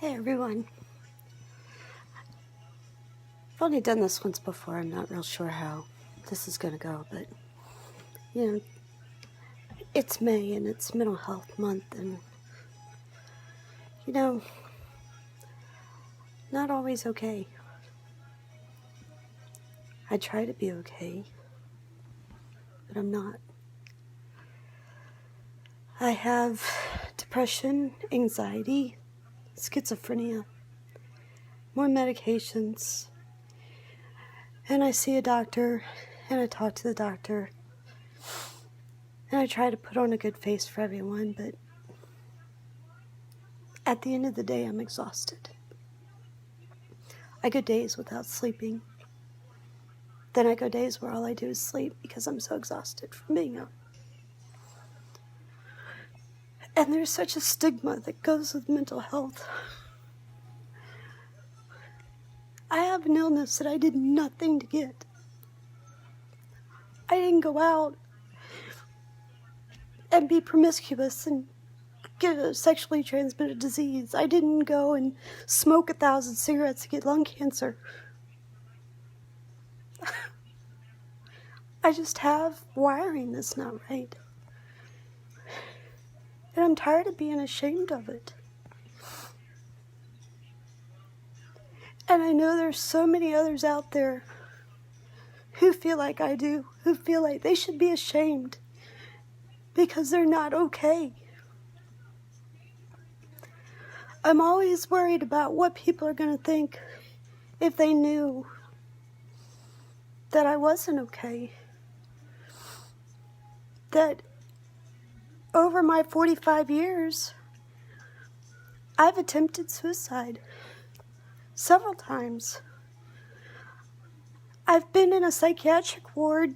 Hey everyone. I've only done this once before. I'm not real sure how this is going to go, but it's May and it's Mental Health Month, and not always okay. I try to be okay, but I'm not. I have depression, anxiety, schizophrenia, more medications, and I see a doctor, and I talk to the doctor, and I try to put on a good face for everyone, but at the end of the day, I'm exhausted. I go days without sleeping. Then I go days where all I do is sleep because I'm so exhausted from being up. And there's such a stigma that goes with mental health. I have an illness that I did nothing to get. I didn't go out and be promiscuous and get a sexually transmitted disease. I didn't go and smoke 1,000 cigarettes to get lung cancer. I just have wiring that's not right. And I'm tired of being ashamed of it. And I know there's so many others out there who feel like I do, who feel like they should be ashamed because they're not okay. I'm always worried about what people are going to think if they knew that I wasn't okay. That over my 45 years, I've attempted suicide several times. I've been in a psychiatric ward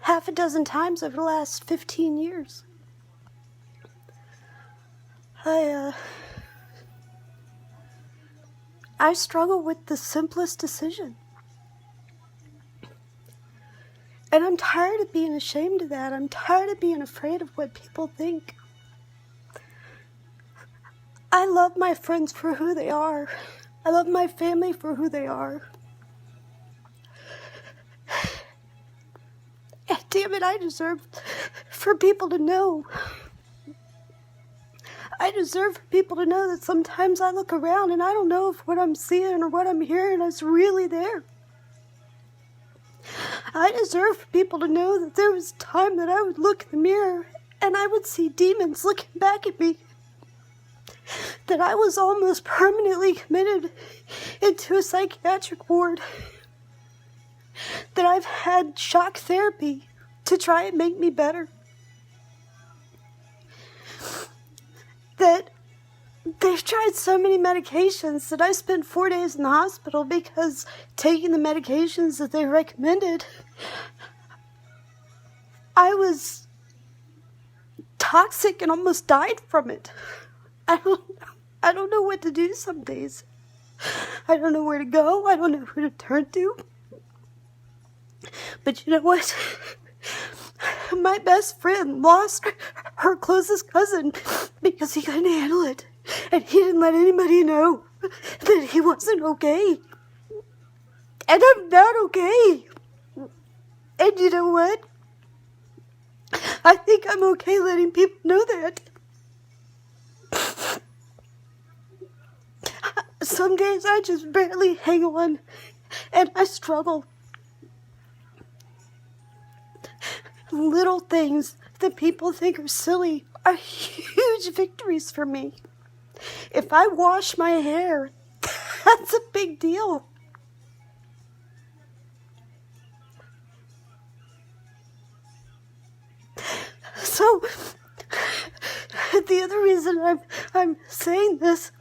half a dozen times over the last 15 years. I struggle with the simplest decision. And I'm tired of being ashamed of that. I'm tired of being afraid of what people think. I love my friends for who they are. I love my family for who they are. And damn it, I deserve for people to know. I deserve for people to know that sometimes I look around and I don't know if what I'm seeing or what I'm hearing is really there. I deserve for people to know that there was a time that I would look in the mirror and I would see demons looking back at me. That I was almost permanently committed into a psychiatric ward. That I've had shock therapy to try and make me better. That they've tried so many medications that I spent 4 days in the hospital because taking the medications that they recommended, I was toxic and almost died from it. I don't know what to do some days. I don't know where to go. I don't know who to turn to. But you know what? My best friend lost her closest cousin because he couldn't handle it. And he didn't let anybody know that he wasn't okay. And I'm not okay. And you know what? I think I'm okay letting people know that. Some days I just barely hang on, and I struggle. Little things that people think are silly are huge victories for me. If I wash my hair, that's a big deal. So, the other reason I'm saying this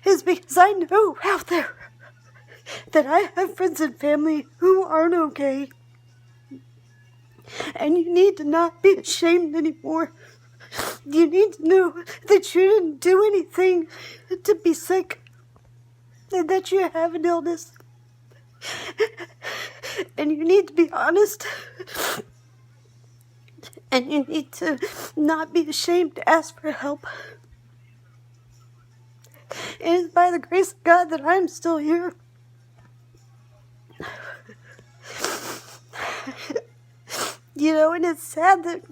is because I know out there that I have friends and family who aren't okay. And you need to not be ashamed anymore. You need to know that you didn't do anything to be sick. And that you have an illness. And you need to be honest. And you need to not be ashamed to ask for help. And it's by the grace of God that I'm still here. You know, and it's sad that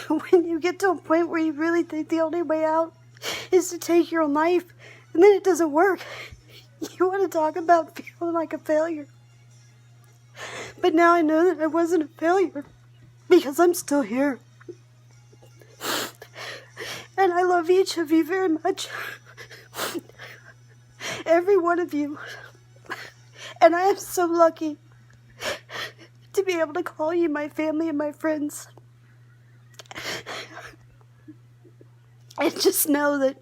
when you get to a point where you really think the only way out is to take your own life, and then it doesn't work. You want to talk about feeling like a failure. But now I know that I wasn't a failure because I'm still here. And I love each of you very much. Every one of you. And I am so lucky to be able to call you my family and my friends. And just know that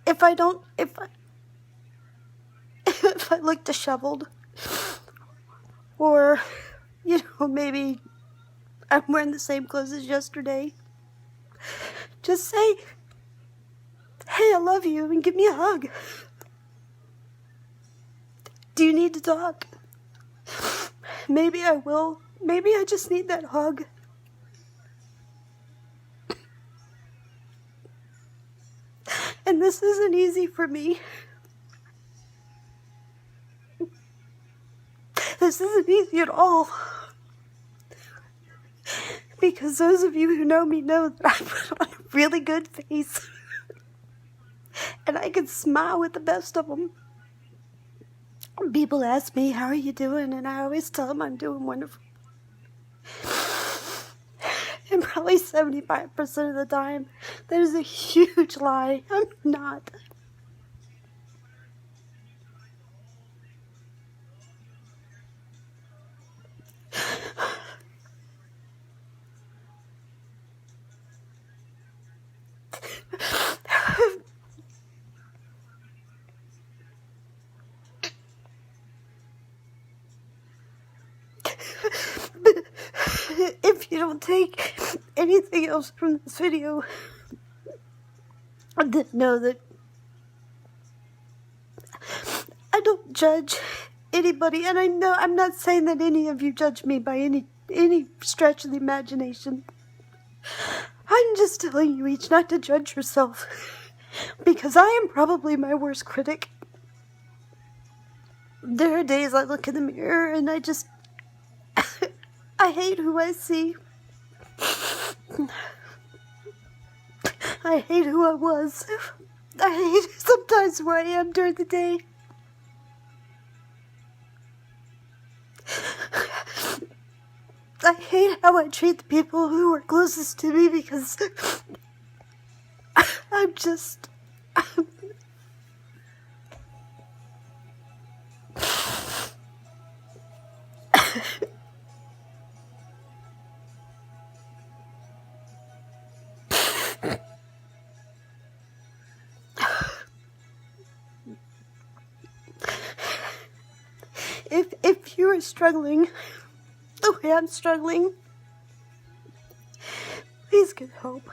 if I look disheveled, or, you know, maybe I'm wearing the same clothes as yesterday, just say, hey, I love you, and give me a hug. Do you need to talk? Maybe I will. Maybe I just need that hug. And this isn't easy for me. This isn't easy at all. Because those of you who know me know that I put on a really good face. And I can smile with the best of them. People ask me, how are you doing? And I always tell them I'm doing wonderful. And probably 75% of the time, that is a huge lie. I'm not. If you don't take anything else from this video, then know that I don't judge anybody, and I know I'm not saying that any of you judge me by any stretch of the imagination. I'm just telling you each not to judge yourself, because I am probably my worst critic. There are days I look in the mirror and I just I hate who I see. I hate who I was. I hate sometimes who I am during the day. I hate how I treat the people who are closest to me because I'm just... If you are struggling the way I'm struggling, please get help.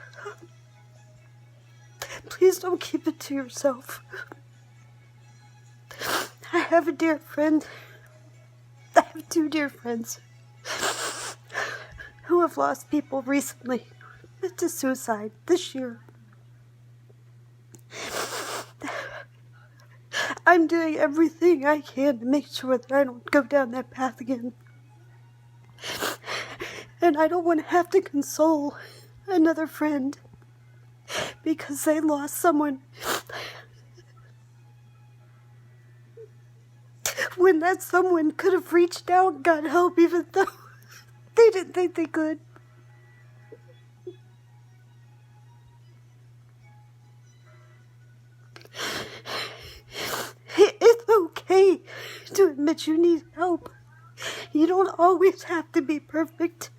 Please don't keep it to yourself. I have a dear friend. I have two dear friends who have lost people recently to suicide this year. I'm doing everything I can to make sure that I don't go down that path again. And I don't want to have to console another friend because they lost someone when that someone could have reached out and got help even though they didn't think they could. It's okay to admit you need help. You don't always have to be perfect.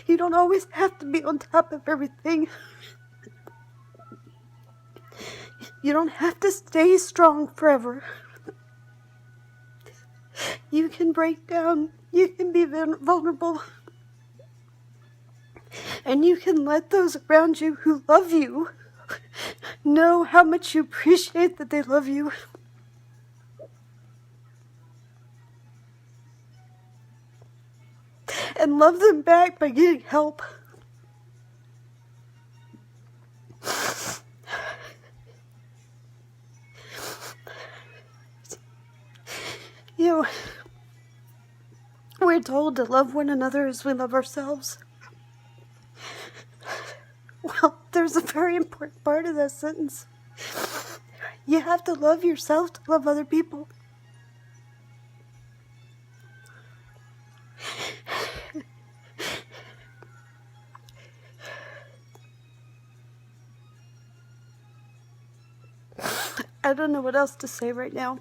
You don't always have to be on top of everything. You don't have to stay strong forever. You can break down. You can be vulnerable. And you can let those around you who love you know how much you appreciate that they love you. And love them back by getting help. know, we're told to love one another as we love ourselves. Well, there's a very important part of that sentence. You have to love yourself to love other people. I don't know what else to say right now,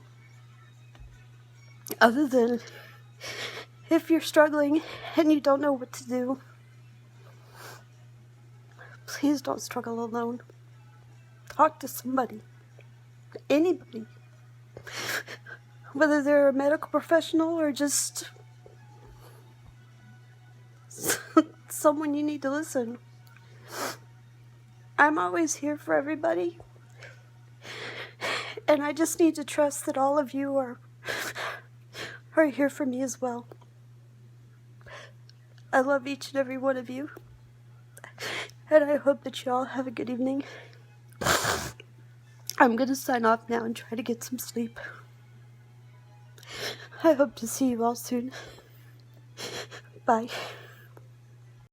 other than if you're struggling and you don't know what to do, please don't struggle alone. Talk to somebody, anybody, whether they're a medical professional or just someone you need to listen. I'm always here for everybody, and I just need to trust that all of you are here for me as well. I love each and every one of you, and I hope that you all have a good evening. I'm going to sign off now and try to get some sleep. I hope to see you all soon. Bye.